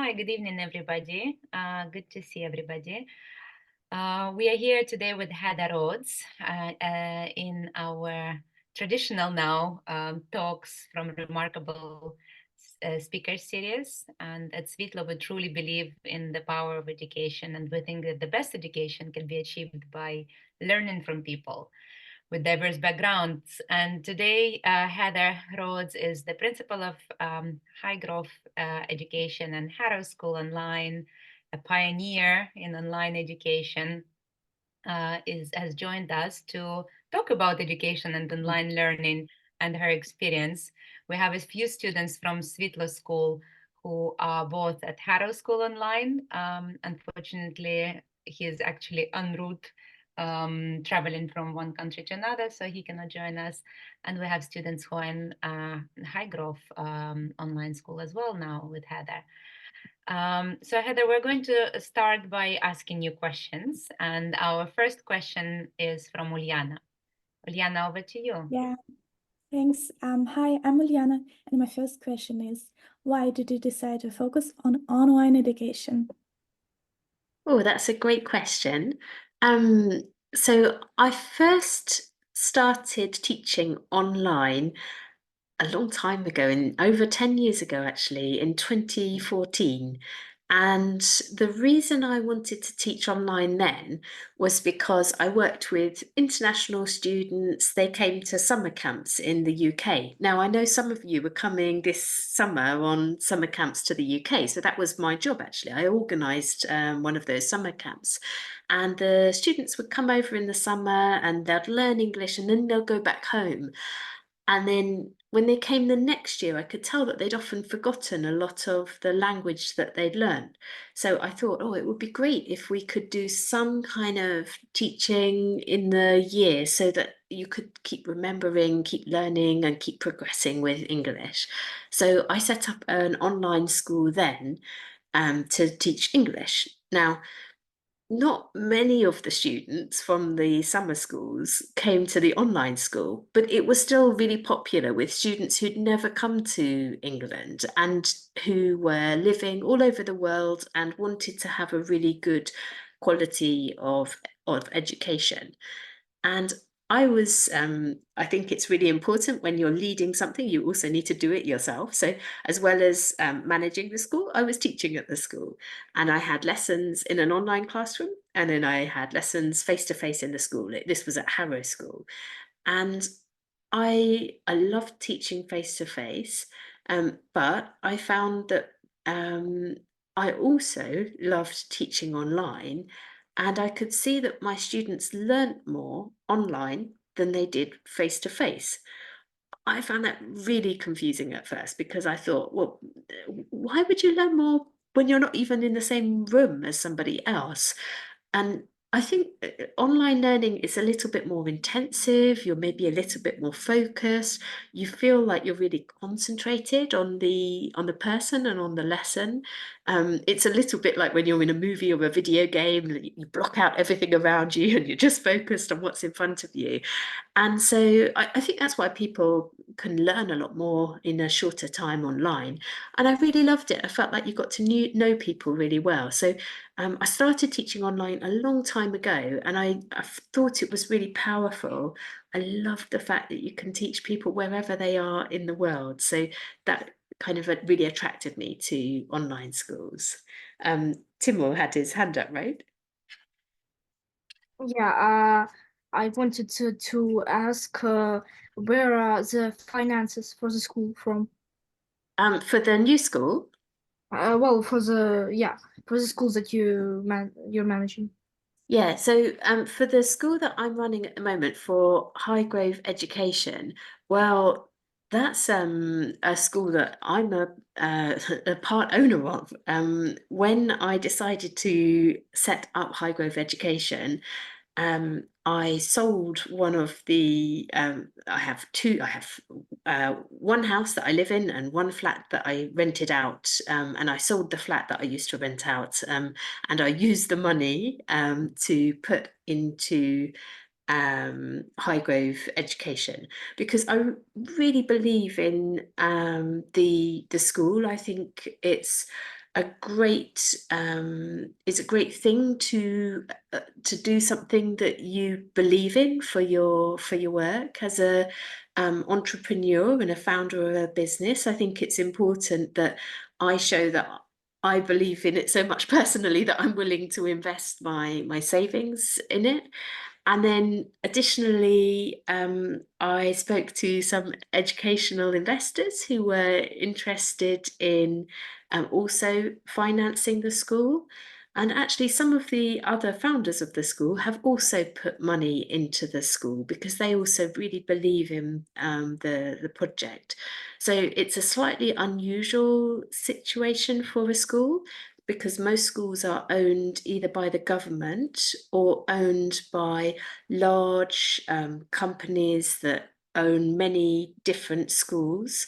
Hi, good evening, everybody. Good to see everybody. We are here today with Heather Rhodes in our traditional now talks from remarkable speaker series. And at Svitlo, we truly believe in the power of education, and we think that the best education can be achieved by learning from people with diverse backgrounds. And today, Heather Rhodes is the principal of Highgrove Education and Harrow School Online, a pioneer in online education, has joined us to talk about education and online learning and her experience. We have a few students from Svitlo School who are both at Harrow School Online. Unfortunately, he is actually en route traveling from one country to another, so he cannot join us. And we have students who are in Highgrove Online School as well now with Heather. So Heather, we're going to start by asking you questions. And our first question is from Uliana. Uliana, over to you. Yeah, thanks. Hi, I'm Uliana, and my first question is, why did you decide to focus on online education? Oh, that's a great question. So I first started teaching online a long time ago, over 10 years ago, actually, in 2014. And the reason I wanted to teach online then was because I worked with international students. They came to summer camps in the UK. Now, I know some of you were coming this summer on summer camps to the UK. So that was my job, actually. I organised one of those summer camps. And the students would come over in the summer and they'd learn English and then they'll go back home. And then when they came the next year, I could tell that they'd often forgotten a lot of the language that they'd learned. So I thought, oh, it would be great if we could do some kind of teaching in the year so that you could keep remembering, keep learning, and keep progressing with English. So I set up an online school then to teach English. Now, not many of the students from the summer schools came to the online school, but it was still really popular with students who'd never come to England and who were living all over the world and wanted to have a really good quality of education. And I think it's really important when you're leading something, you also need to do it yourself. So as well as managing the school, I was teaching at the school, and I had lessons in an online classroom, and then I had lessons face-to-face in the school. This was at Harrow School. And I loved teaching face-to-face, but I found that I also loved teaching online, and I could see that my students learnt more online than they did face-to-face. I found that really confusing at first because I thought, well, why would you learn more when you're not even in the same room as somebody else? And I think online learning is a little bit more intensive. You're maybe a little bit more focused. You feel like you're really concentrated on the person and on the lesson. It's a little bit like when you're in a movie or a video game. You block out everything around you and you're just focused on what's in front of you. And so I think that's why people can learn a lot more in a shorter time online. And I really loved it. I felt like you got to know people really well. So I started teaching online a long time ago, and I thought it was really powerful. I loved the fact that you can teach people wherever they are in the world. So that kind of really attracted me to online schools. Timur had his hand up, right? Yeah, I wanted to ask where are the finances for the school from? For the new school? Well, for the schools that you're managing. Yeah, so for the school that I'm running at the moment for Highgrove Education, well, that's a school that I'm a part owner of. When I decided to set up Highgrove Education, I sold one of the I have one house that I live in and one flat that I rented out, and I sold the flat that I used to rent out, and I used the money to put into Highgrove Education because I really believe in the school. I think it's a great thing to do something that you believe in for your work as a entrepreneur and a founder of a business. I think it's important that I show that I believe in it so much personally that I'm willing to invest my savings in it. And then additionally, I spoke to some educational investors who were interested in also financing the school. And actually, some of the other founders of the school have also put money into the school because they also really believe in the project. So it's a slightly unusual situation for a school, because most schools are owned either by the government or owned by large companies that own many different schools.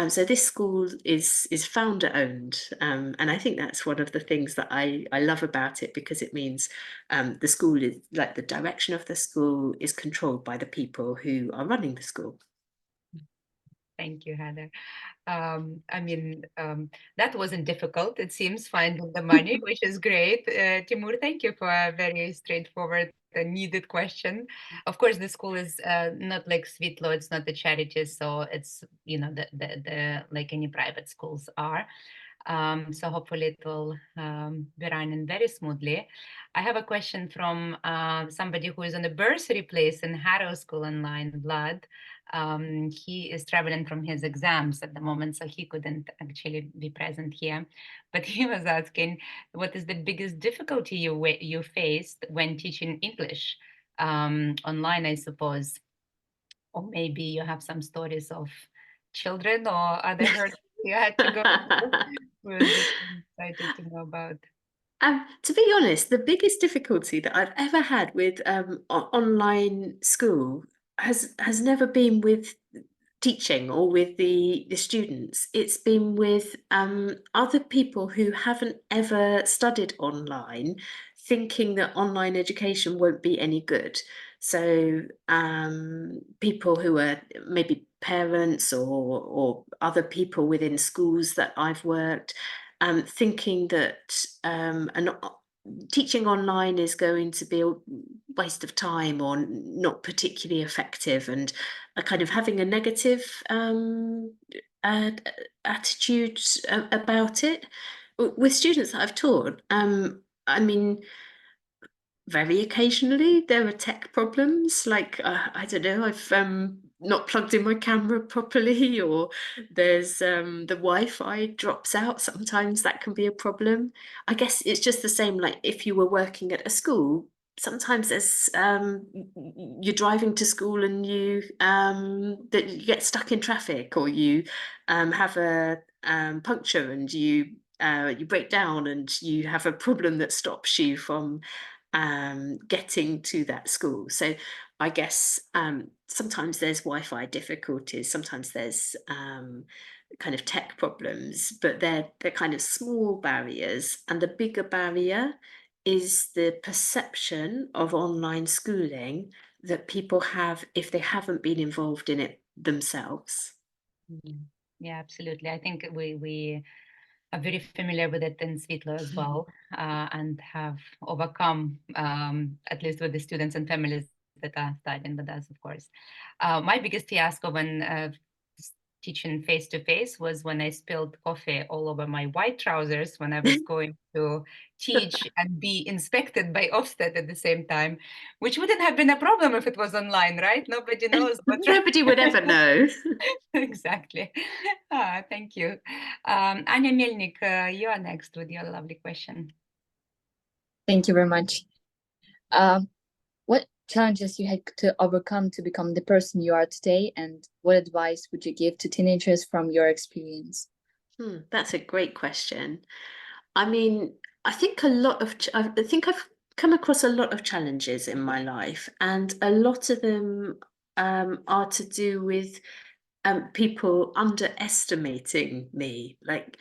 So this school is founder owned, and I think that's one of the things that I love about it, because it means the school is, like, the direction of the school is controlled by the people who are running the school. Thank you, Heather. I mean, that wasn't difficult. It seems, finding the money, which is great. Timur, thank you for a very straightforward and needed question. Of course, the school is not like Svitlo. It's not a charity, so it's, you know, the like any private schools are. So hopefully it will be running very smoothly. I have a question from somebody who is on a bursary place in Harrow School Online, Vlad. He is traveling from his exams at the moment, so he couldn't actually be present here. But he was asking, what is the biggest difficulty you faced when teaching English online, I suppose? Or maybe you have some stories of children or other hurdles you had to go through. We're just excited to know about. To be honest, the biggest difficulty that I've ever had with online school has never been with teaching or with the students. It's been with other people who haven't ever studied online, thinking that online education won't be any good. So people who are maybe parents or other people within schools that I've worked, thinking that teaching online is going to be a waste of time or not particularly effective, and kind of having a negative attitude about it. With students that I've taught, I mean, very occasionally there are tech problems, like I don't know, I've not plugged in my camera properly, or there's the Wi-Fi drops out. Sometimes that can be a problem. I guess it's just the same, like if you were working at a school, sometimes there's you're driving to school and you get stuck in traffic, or you have a puncture and you break down and you have a problem that stops you from getting to that school. So I guess sometimes there's Wi-Fi difficulties, sometimes there's kind of tech problems, but they're kind of small barriers. And the bigger barrier is the perception of online schooling that people have if they haven't been involved in it themselves. Yeah, absolutely. I think we are very familiar with it in Svitlo as well, and have overcome, at least with the students and families that are studying with us, of course. My biggest fiasco when teaching face-to-face was when I spilled coffee all over my white trousers when I was going to teach and be inspected by Ofsted at the same time, which wouldn't have been a problem if it was online, right? Nobody knows. Nobody would ever know. Exactly. Thank you. Anya Melnik, you are next with your lovely question. Thank you very much. What challenges you had to overcome to become the person you are today, and what advice would you give to teenagers from your experience? That's a great question. I mean, I think I've come across a lot of challenges in my life, and a lot of them are to do with people underestimating me, like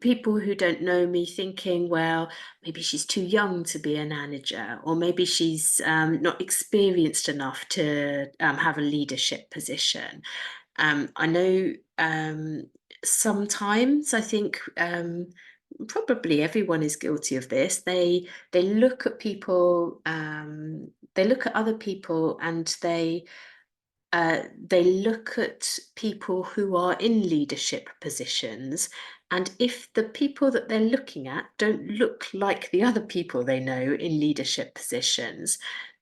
people who don't know me thinking, well, maybe she's too young to be a manager, or maybe she's not experienced enough to have a leadership position. I know sometimes I think probably everyone is guilty of this. They look at people, they look at other people, and they look at people who are in leadership positions, and if the people that they're looking at don't look like the other people they know in leadership positions,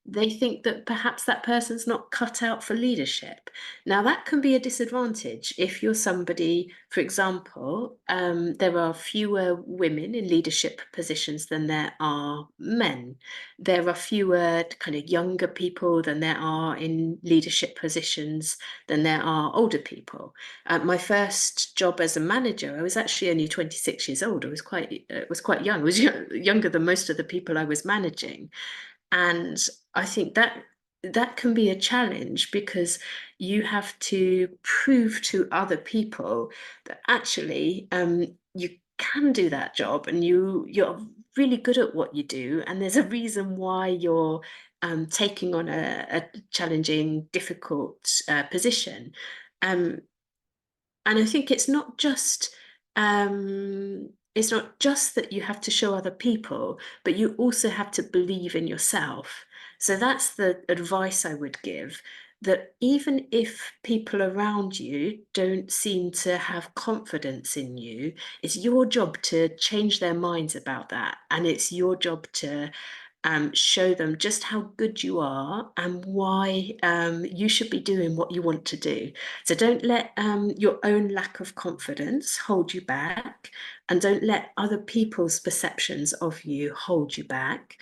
they think that perhaps that person's not cut out for leadership. Now, that can be a disadvantage if you're somebody, for example, there are fewer women in leadership positions than there are men. There are fewer kind of younger people than there are in leadership positions than there are older people. My first job as a manager, I was actually only 26 years old. I was quite young. I was younger than most of the people I was managing. And I think that can be a challenge, because you have to prove to other people that actually you can do that job, and you're really good at what you do, and there's a reason why you're taking on a challenging, difficult position. And I think it's not just that you have to show other people, but you also have to believe in yourself. So that's the advice I would give, that even if people around you don't seem to have confidence in you, it's your job to change their minds about that. And it's your job to show them just how good you are and why you should be doing what you want to do. So don't let your own lack of confidence hold you back, and don't let other people's perceptions of you hold you back.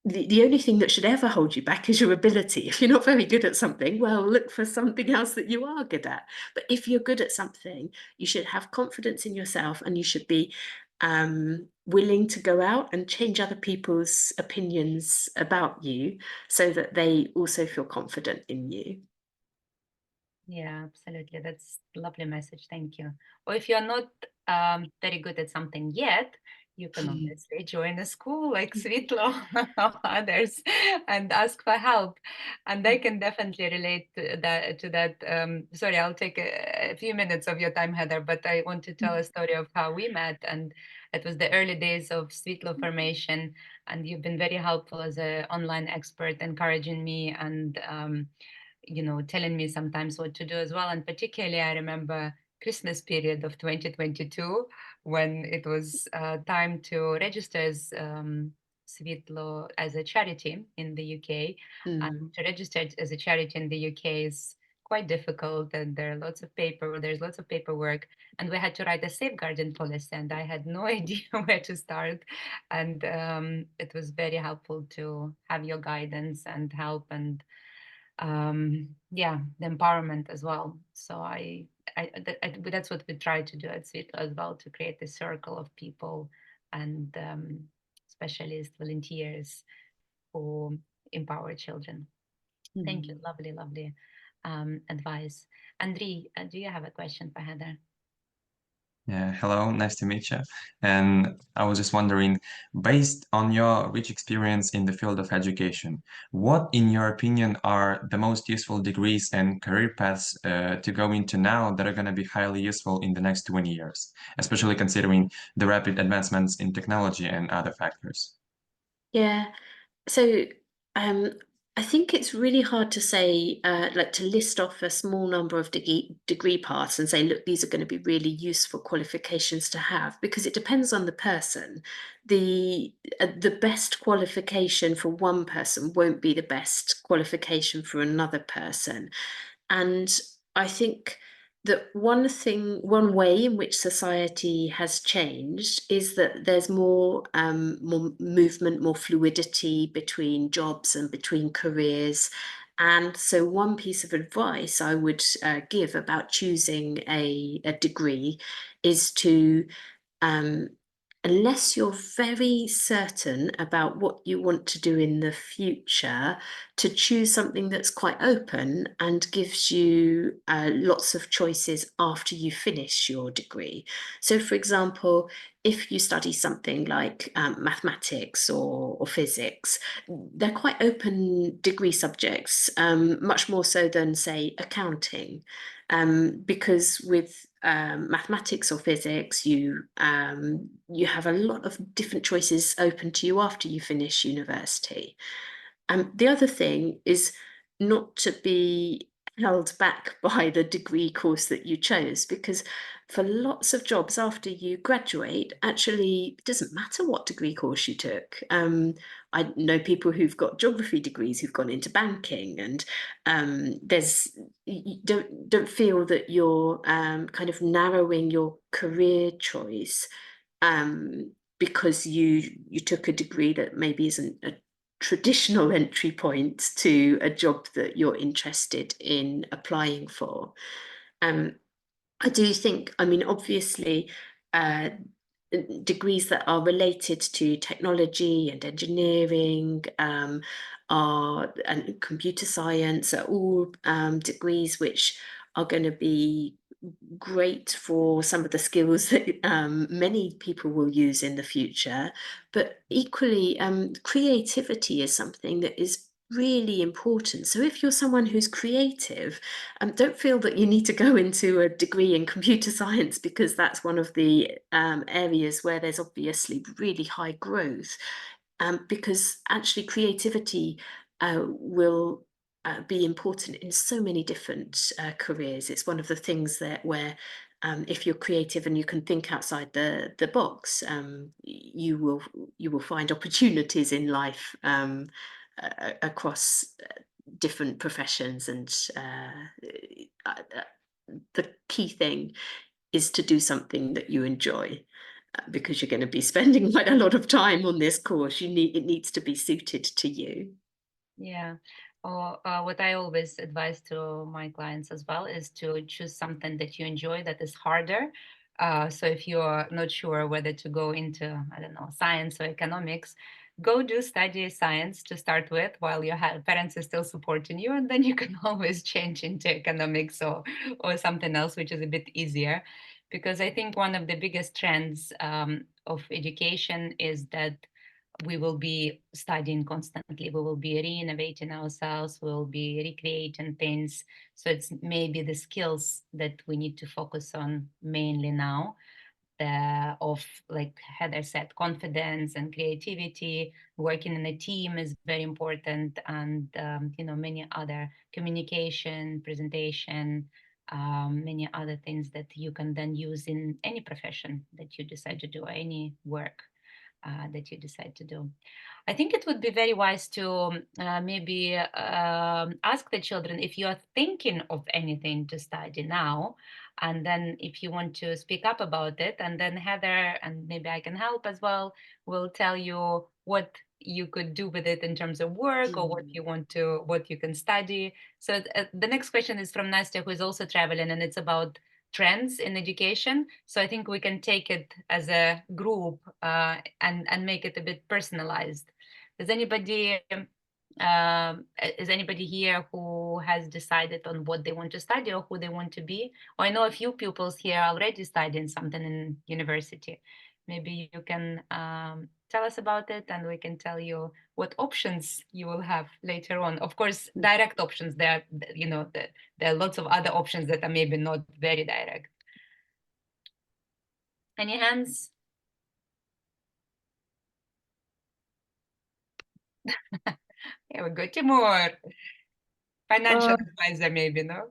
The only thing that should ever hold you back is your ability. If you're not very good at something, well, look for something else that you are good at. But if you're good at something, you should have confidence in yourself, and you should be willing to go out and change other people's opinions about you, so that they also feel confident in you. Yeah, absolutely. That's a lovely message. Thank you. Or if you're not very good at something yet, you can obviously join a school like Svitlo or others and ask for help. And I can definitely relate to that. Sorry, I'll take a few minutes of your time, Heather, but I want to tell a story of how we met. And it was the early days of Svitlo formation. And you've been very helpful as an online expert, encouraging me and telling me sometimes what to do as well. And particularly, I remember Christmas period of 2022, when it was time to register as Svitlo as a charity in the UK. And to register as a charity in the UK is quite difficult, and there's lots of paperwork, and we had to write a safeguarding policy, and I had no idea where to start. And it was very helpful to have your guidance and help, and the empowerment as well. So that's what we try to do at Svitlo as well, to create a circle of people and specialist volunteers who empower children. Thank you. Lovely advice. Andri, do you have a question for Heather? Yeah, hello, nice to meet you. And I was just wondering, based on your rich experience in the field of education, what, in your opinion, are the most useful degrees and career paths to go into now that are going to be highly useful in the next 20 years, especially considering the rapid advancements in technology and other factors? Yeah. So I think it's really hard to say, like to list off a small number of degree paths and say, look, these are going to be really useful qualifications to have, because it depends on the person. The best qualification for one person won't be the best qualification for another person. And I think that one way in which society has changed is that there's more movement, more fluidity between jobs and between careers. And so one piece of advice I would give about choosing a degree is to unless you're very certain about what you want to do in the future, to choose something that's quite open and gives you lots of choices after you finish your degree. So, for example, if you study something like mathematics or physics, they're quite open degree subjects, much more so than, say, accounting. Because with mathematics or physics, you have a lot of different choices open to you after you finish university. The other thing is not to be held back by the degree course that you chose, because for lots of jobs after you graduate, actually, it doesn't matter what degree course you took. I know people who've got geography degrees who've gone into banking, and you don't feel that you're kind of narrowing your career choice because you took a degree that maybe isn't a traditional entry point to a job that you're interested in applying for. I do think, I mean, obviously, degrees that are related to technology and engineering and computer science are all degrees which are going to be great for some of the skills that many people will use in the future. But equally, creativity is something that is really important. So if you're someone who's creative, don't feel that you need to go into a degree in computer science, because that's one of the areas where there's obviously really high growth. Because actually creativity will be important in so many different careers. It's one of the things that where if you're creative and you can think outside the box, you will find opportunities in life across different professions. And the key thing is to do something that you enjoy. Because you're going to be spending quite a lot of time on this course, it needs to be suited to you. Yeah. Or what I always advise to my clients as well is to choose something that you enjoy that is harder. So if you're not sure whether to go into, I don't know, science or economics, go do study science to start with while your parents are still supporting you, and then you can always change into economics or something else which is a bit easier. Because I think one of the biggest trends of education is that we will be studying constantly. We will be re-innovating ourselves. We will be recreating things. So it's maybe the skills that we need to focus on mainly now. Of, like Heather said, confidence and creativity. Working in a team is very important, and many other communication, presentation, many other things that you can then use in any profession that you decide to do, or any work that you decide to do. I think it would be very wise to maybe ask the children if you are thinking of anything to study now, and then if you want to speak up about it, and then Heather, and maybe I can help as well, will tell you what you could do with it in terms of work, or what you can study. So the next question is from Nastya, who is also traveling, and it's about trends in education. So I think we can take it as a group and make it a bit personalized. Is anybody here who has decided on what they want to study or who they want to be? Or I know a few pupils here already studying something in university. Maybe you can tell us about it, and we can tell you what options you will have later on. Of course, direct options. There are lots of other options that are maybe not very direct. Any hands? Yeah, we go Timur. Financial advisor, maybe, no?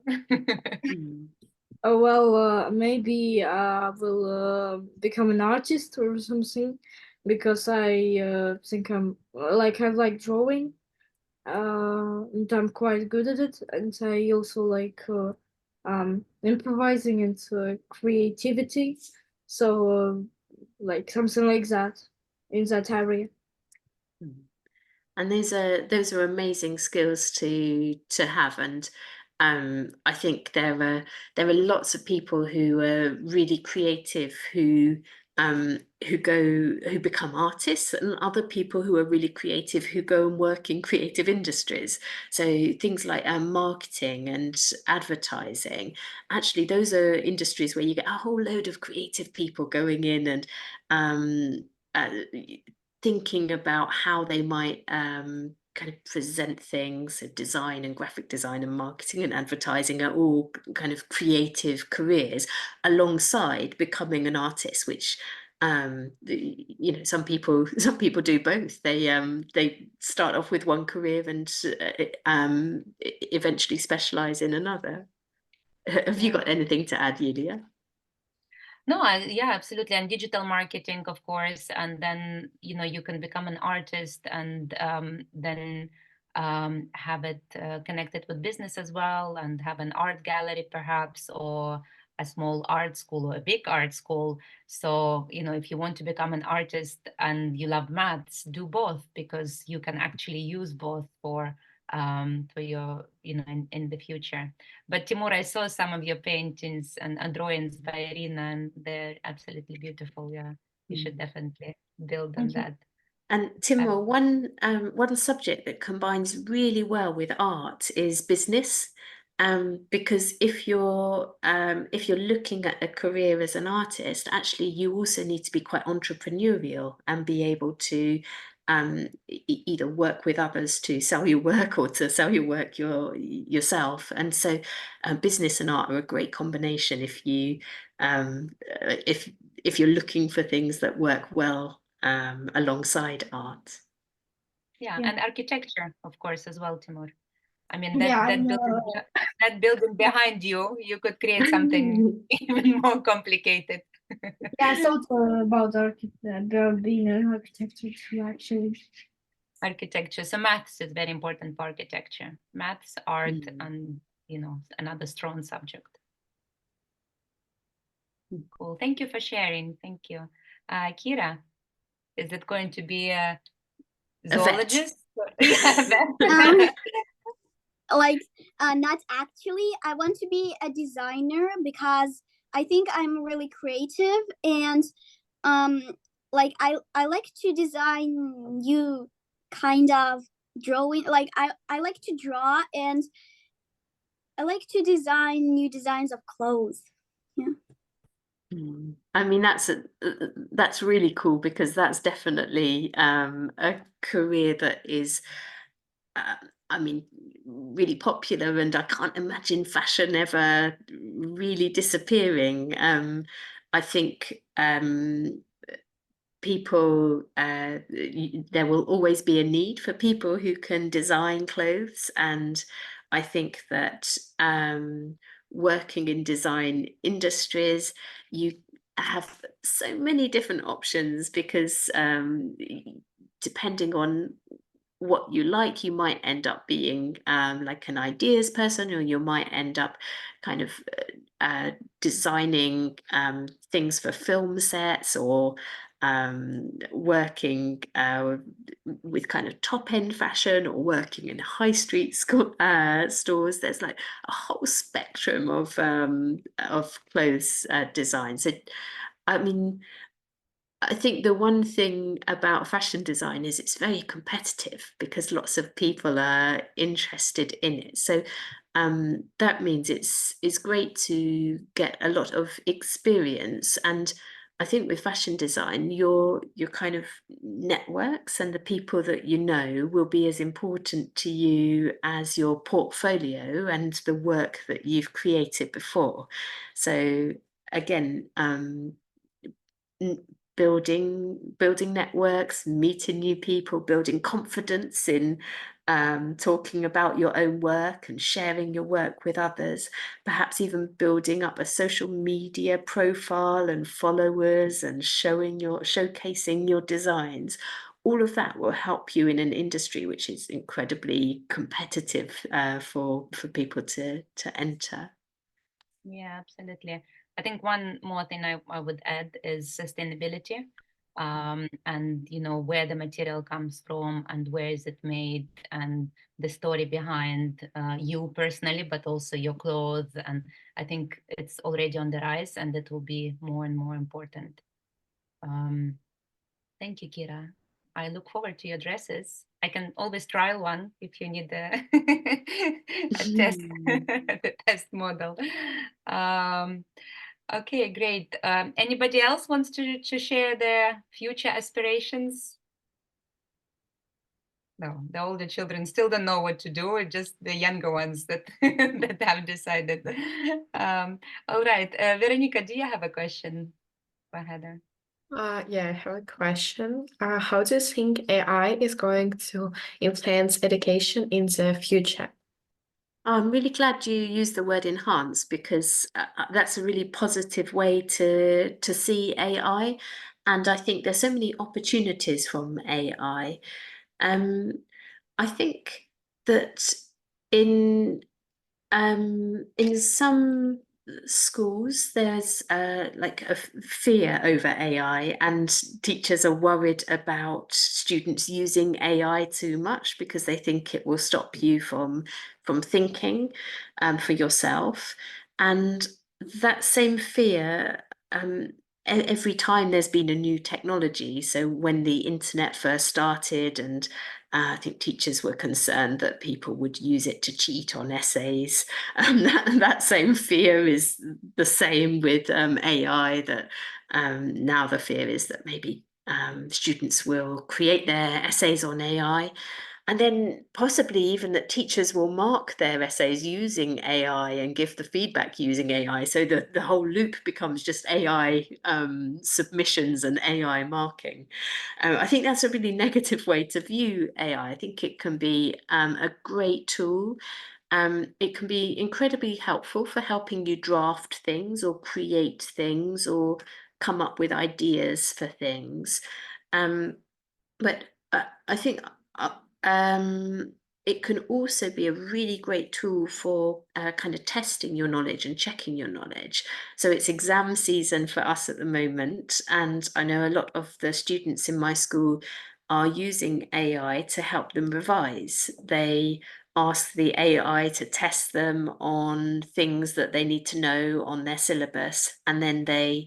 Maybe I will become an artist or something, because I think I like drawing, and I'm quite good at it, and I also like improvising and creativity. So like something like that in that area. And those are amazing skills to have. And I think there are lots of people who are really creative who who become artists, and other people who are really creative who go and work in creative industries. So things like marketing and advertising, actually those are industries where you get a whole load of creative people going in and thinking about how they might kind of present things. So design and graphic design and marketing and advertising are all kind of creative careers alongside becoming an artist, which you know, some people do both. They start off with one career and eventually specialize in another. Have you got anything to add, Yulia? No, yeah, absolutely. And digital marketing, of course. And then, you know, you can become an artist and then have it connected with business as well, and have an art gallery perhaps, or a small art school or a big art school. So, you know, if you want to become an artist and you love maths, do both, because you can actually use both for your, you know, in the future. But Timur, I saw some of your paintings and drawings by Irina, and they're absolutely beautiful. Yeah, you should definitely build on Thank you. that. And Timur, one subject that combines really well with art is business. Because if you're looking at a career as an artist, actually you also need to be quite entrepreneurial and be able to either work with others to sell your work or to sell your work yourself. And so business and art are a great combination if you're looking for things that work well alongside art. Yeah, Yeah. and architecture, of course, as well, Timur. I mean, Yeah, that building behind you, you could create something even more complicated. yeah, I thought about being an architecture too, actually. Architecture. So maths is very important for architecture. Maths, art, Mm. and, you know, another strong subject. Mm. Cool. Thank you for sharing. Thank you. Kira, is it going to be a A vet. zoologist? Yeah, Um, like not actually. I want to be a designer because I think I'm really creative, and like I like to design new kind of drawing. Like I like to draw, and I like to design new designs of clothes. Yeah. I mean, that's really cool, because that's definitely a career that is I mean, really popular, and I can't imagine fashion ever really disappearing. I think people, there will always be a need for people who can design clothes, and I think that working in design industries, you have so many different options, because depending on what you like, you might end up being like an ideas person, or you might end up kind of designing things for film sets, or working with kind of top-end fashion, or working in high street stores. There's like a whole spectrum of clothes design. So I mean, I think the one thing about fashion design is it's very competitive, because lots of people are interested in it. So that means it's great to get a lot of experience. And I think with fashion design, your kind of networks and the people that you know will be as important to you as your portfolio and the work that you've created before. So again, building networks, meeting new people, building confidence in talking about your own work and sharing your work with others, perhaps even building up a social media profile and followers, and showcasing your designs. All of that will help you in an industry which is incredibly competitive for people to enter. Yeah, absolutely. I think one more thing I would add is sustainability, and, you know, where the material comes from and where is it made, and the story behind you personally, but also your clothes. And I think it's already on the rise, and it will be more and more important. Thank you, Kira. I look forward to your dresses. I can always trial one if you need a test, the test model. Okay, great. Anybody else wants to share their future aspirations? No, the older children still don't know what to do. It's just the younger ones that that have decided. All right, Veronica, do you have a question for Heather? Yeah, I have a question. How do you think AI is going to influence education in the future? I'm really glad you used the word enhance, because that's a really positive way to see AI. And I think there's so many opportunities from AI. I think that in some schools, there's like a fear over AI, and teachers are worried about students using AI too much because they think it will stop you from thinking for yourself. And that same fear, every time there's been a new technology. So when the internet first started, and I think teachers were concerned that people would use it to cheat on essays. That same fear is the same with AI, that now the fear is that maybe students will create their essays on AI. And then possibly even that teachers will mark their essays using AI and give the feedback using AI. So the whole loop becomes just AI submissions and AI marking. I think that's a really negative way to view AI. I think it can be a great tool. It can be incredibly helpful for helping you draft things or create things or come up with ideas for things. But I think it can also be a really great tool for kind of testing your knowledge and checking your knowledge. So it's exam season for us at the moment, and I know a lot of the students in my school are using AI to help them revise. They ask the AI to test them on things that they need to know on their syllabus, and then they'll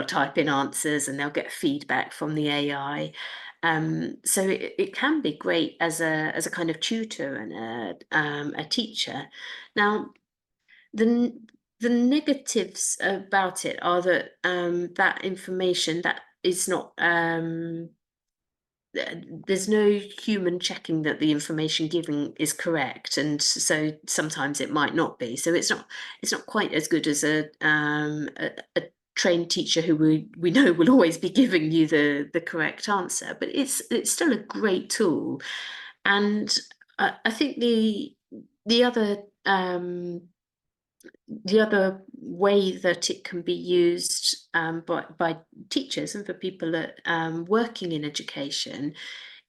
type in answers and they'll get feedback from the AI. So it can be great as a kind of tutor and a teacher. Now, the negatives about it are that that information that is not there's no human checking that the information given is correct, and so sometimes it might not be. So it's not quite as good as a trained teacher who we know will always be giving you the correct answer, but it's still a great tool. And I think the other way that it can be used by teachers and for people that working in education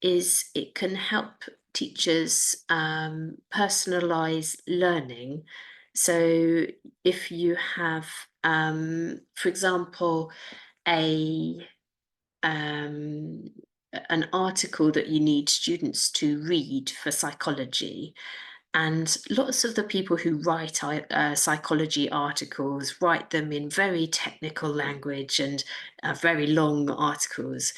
is it can help teachers personalize learning. So if you have, for example, an article that you need students to read for psychology, and lots of the people who write psychology articles write them in very technical language and very long articles.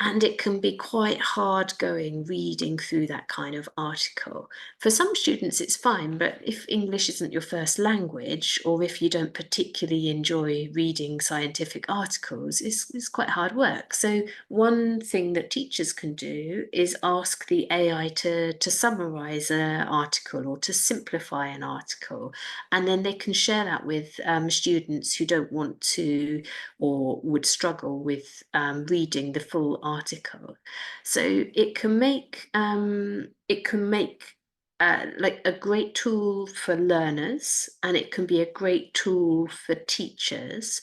And it can be quite hard going reading through that kind of article. For some students, it's fine, but if English isn't your first language, or if you don't particularly enjoy reading scientific articles, it's quite hard work. So one thing that teachers can do is ask the AI to summarize an article or to simplify an article, and then they can share that with students who don't want to or would struggle with reading the full article. So it can make like a great tool for learners, and it can be a great tool for teachers.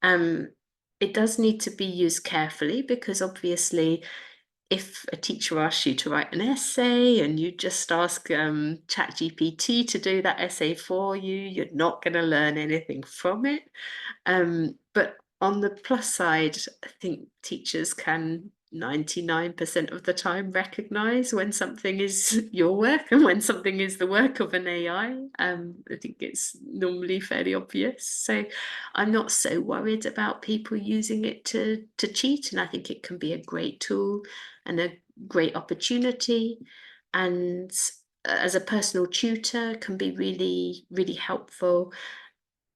It does need to be used carefully, because obviously if a teacher asks you to write an essay and you just ask ChatGPT to do that essay for you, you're not going to learn anything from it. But on the plus side, I think teachers can 99% of the time recognize when something is your work and when something is the work of an AI. I think it's normally fairly obvious. So I'm not so worried about people using it to cheat. And I think it can be a great tool and a great opportunity. And as a personal tutor can be really, really helpful.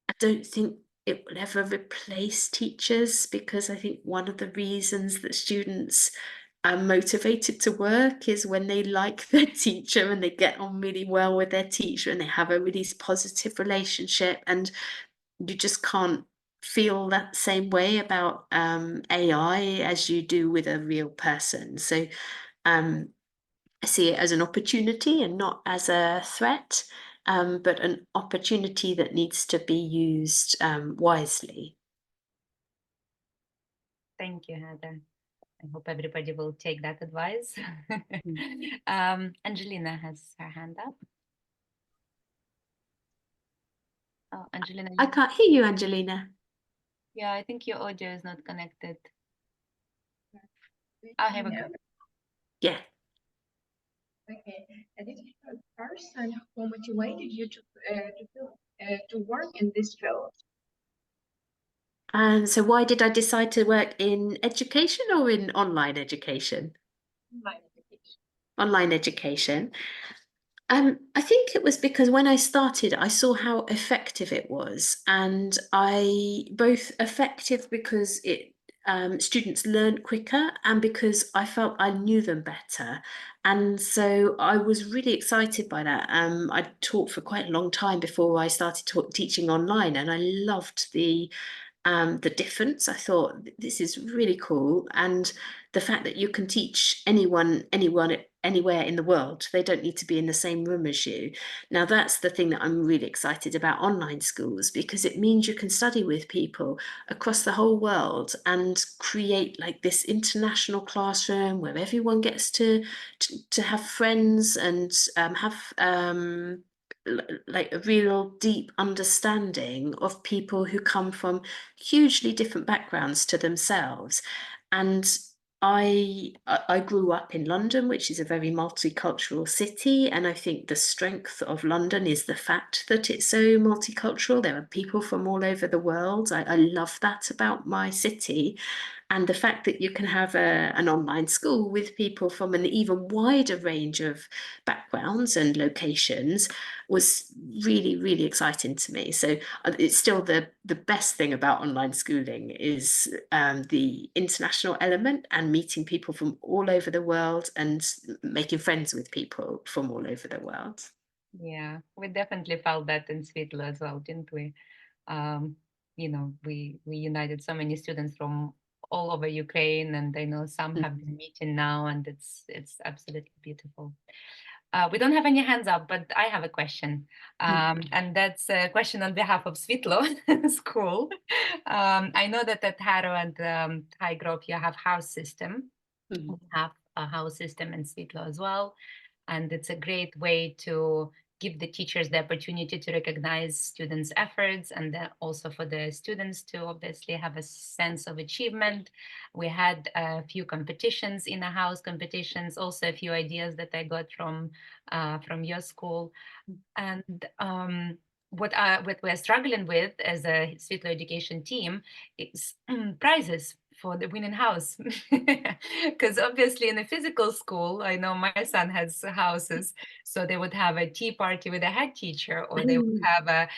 I don't think it will ever replace teachers, because I think one of the reasons that students are motivated to work is when they like their teacher and they get on really well with their teacher and they have a really positive relationship, and you just can't feel that same way about AI as you do with a real person. So I see it as an opportunity and not as a threat, but an opportunity that needs to be used wisely. Thank you, Heather. I hope everybody will take that advice. Angelina has her hand up. Oh, Angelina. I can't hear you, Angelina. Yeah, I think your audio is not connected. Oh, here we go. Yeah. Okay, and this is the person who motivated you to work in this field. And so why did I decide to work in education or in online education? Online education. Online education. I think it was because when I started, I saw how effective it was, and both effective because it students learned quicker, and because I felt I knew them better. And so I was really excited by that. I taught for quite a long time before I started teaching online, and I loved the difference. I thought this is really cool, and the fact that you can teach anyone anywhere in the world. They don't need to be in the same room as you. Now that's the thing that I'm really excited about online schools, because it means you can study with people across the whole world and create like this international classroom where everyone gets to have friends and have like a real deep understanding of people who come from hugely different backgrounds to themselves. And I grew up in London, which is a very multicultural city, and I think the strength of London is the fact that it's so multicultural. There are people from all over the world. I love that about my city. And the fact that you can have an online school with people from an even wider range of backgrounds and locations was really, really exciting to me. So it's still the best thing about online schooling is the international element and meeting people from all over the world and making friends with people from all over the world. Yeah, we definitely felt that in Svitlo as well, didn't we? You know, we united so many students from all over Ukraine, and I know some have been meeting now, and it's absolutely beautiful. We don't have any hands up, but I have a question, and that's a question on behalf of Svitlo School. I know that at Harrow and Highgrove you have house system. We have a house system in Svitlo as well, and it's a great way to give the teachers the opportunity to recognize students' efforts, and then also for the students to obviously have a sense of achievement. We had a few competitions in the house competitions, also a few ideas that I got from your school. And what we're struggling with as a Svitlo education team is prizes for the winning house. Because obviously in a physical school, I know my son has houses, so they would have a tea party with a head teacher, or they would have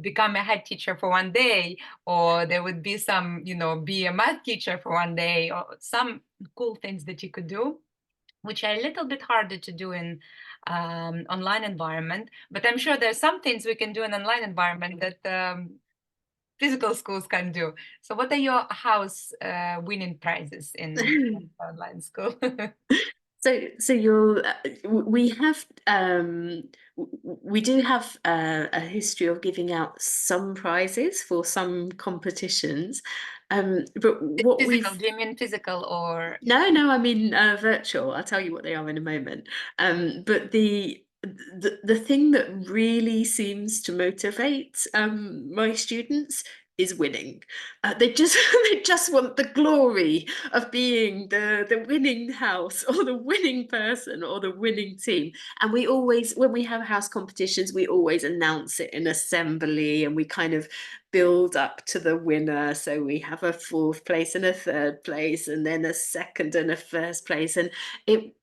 become a head teacher for one day, or there would be some, you know, be a math teacher for one day, or some cool things that you could do, which are a little bit harder to do in online environment. But I'm sure there's some things we can do in online environment that physical schools can do. So what are your house winning prizes in online school? So you'll we have we do have a history of giving out some prizes for some competitions, but what Physical, do you mean physical or? No, I mean virtual. I'll tell you what they are in a moment. But the thing that really seems to motivate my students is winning. They just they just want the glory of being the winning house or the winning person or the winning team. And we always, when we have house competitions, we always announce it in assembly, and we kind of build up to the winner. So we have a 4th place and a 3rd place, and then a 2nd and a 1st place. And it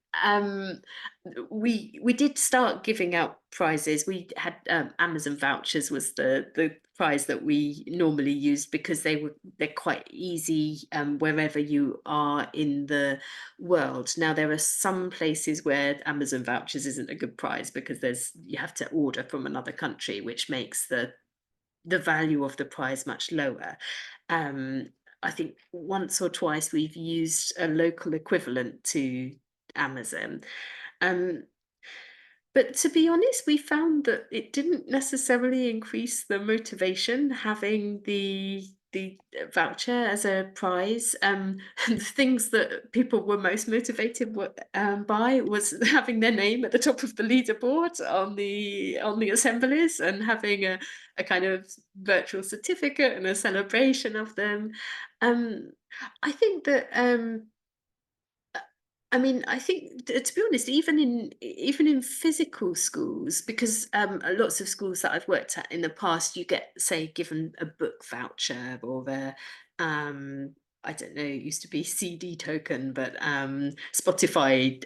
we did start giving out prizes. We had Amazon vouchers was the prize that we normally used, because they're quite easy wherever you are in the world. Now there are some places where Amazon vouchers isn't a good prize, because you have to order from another country, which makes the value of the prize much lower. I think once or twice we've used a local equivalent to Amazon. But to be honest, we found that it didn't necessarily increase the motivation having the voucher as a prize. The things that people were most motivated by was having their name at the top of the leaderboard on the assemblies, and having a kind of virtual certificate and a celebration of them. I think that I mean, I think to be honest, even in physical schools, because lots of schools that I've worked at in the past, you get, say, given a book voucher, or I don't know, it used to be CD token, but Spotify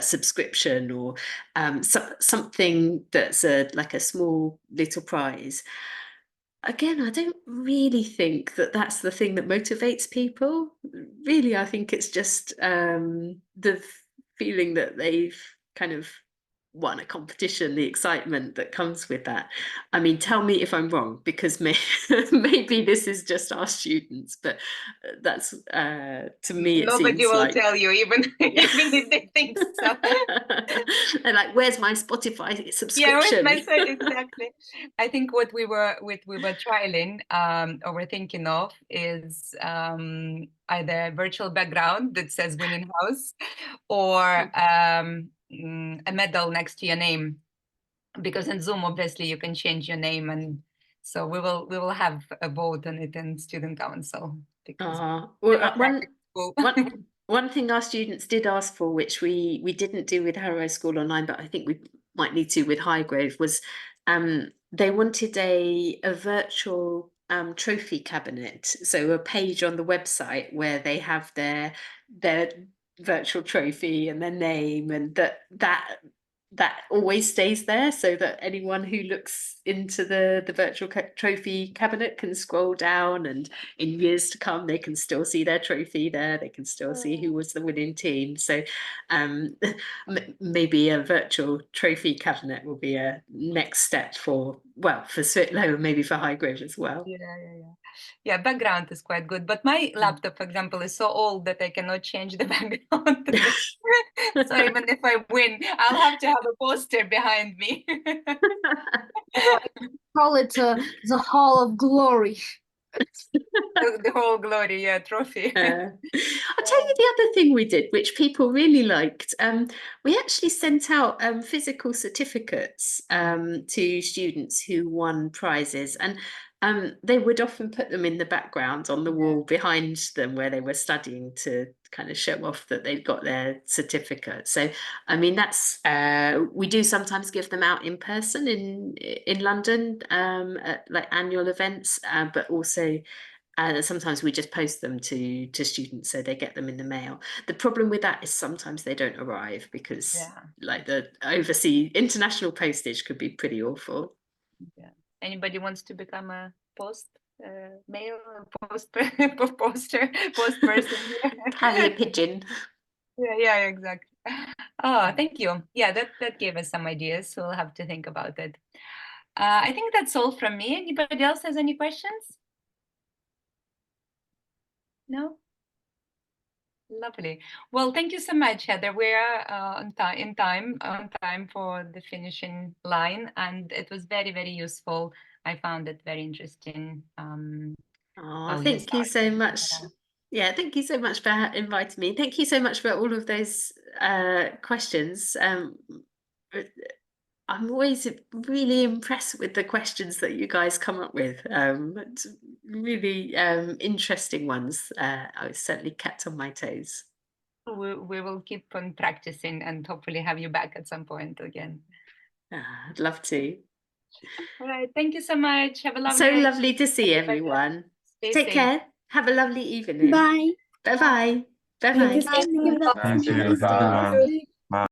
subscription, or something that's like a small little prize. Again, I don't really think that that's the thing that motivates people. Really, I think it's just the feeling that they've kind of won a competition, the excitement that comes with that. I mean, tell me if I'm wrong, because maybe this is just our students, but that's to me it Nobody seems will like tell you, even even if they think so. they're like, "Where's my Spotify Yeah, subscription?" exactly. I think what we were trialing or we're thinking of is either a virtual background that says winning house, or a medal next to your name, because in Zoom obviously you can change your name, and so we will have a vote on it in student council, because Well, democratic school. one thing our students did ask for, which we didn't do with Harrow School Online, but I think we might need to with Highgrove, was they wanted a virtual trophy cabinet, so a page on the website where they have their virtual trophy and their name, and that always stays there, so that anyone who looks into the virtual trophy cabinet can scroll down, and in years to come they can still see their trophy there, they can still see who was the winning team. So maybe a virtual trophy cabinet will be a next step for Svitlo, and maybe for Highgrove as well. Yeah, background is quite good, but my laptop, for example, is so old that I cannot change the background. So even if I win, I'll have to have a poster behind me. Call it the Hall of Glory. The whole glory, trophy. I'll tell you the other thing we did, which people really liked. We actually sent out physical certificates to students who won prizes, and they would often put them in the background on the wall behind them where they were studying, to kind of show off that they'd got their certificate. So, I mean, that's we do sometimes give them out in person in London at like annual events, but also sometimes we just post them to students, so they get them in the mail. The problem with that is sometimes they don't arrive, because like the overseas international postage could be pretty awful. Yeah. Anybody wants to become a post person? Carrier pigeon. Yeah, exactly. Oh, thank you. Yeah, that gave us some ideas, so we'll have to think about it. I think that's all from me. Anybody else has any questions? No? Lovely. Well, thank you so much, Heather. We're on time for the finishing line, and it was very, very useful. I found it very interesting. Thank you so much. Yeah, thank you so much for inviting me. Thank you so much for all of those questions. I'm always really impressed with the questions that you guys come up with. It's really interesting ones. I was certainly kept on my toes. We will keep on practicing and hopefully have you back at some point again. I'd love to. All right. Thank you so much. Have a lovely So day. lovely to see everyone. Stay Take safe. care. Have a lovely evening. Bye. Bye-bye. Thank you Bye-bye. so much. Thank you. Have a Have a good nice one. day.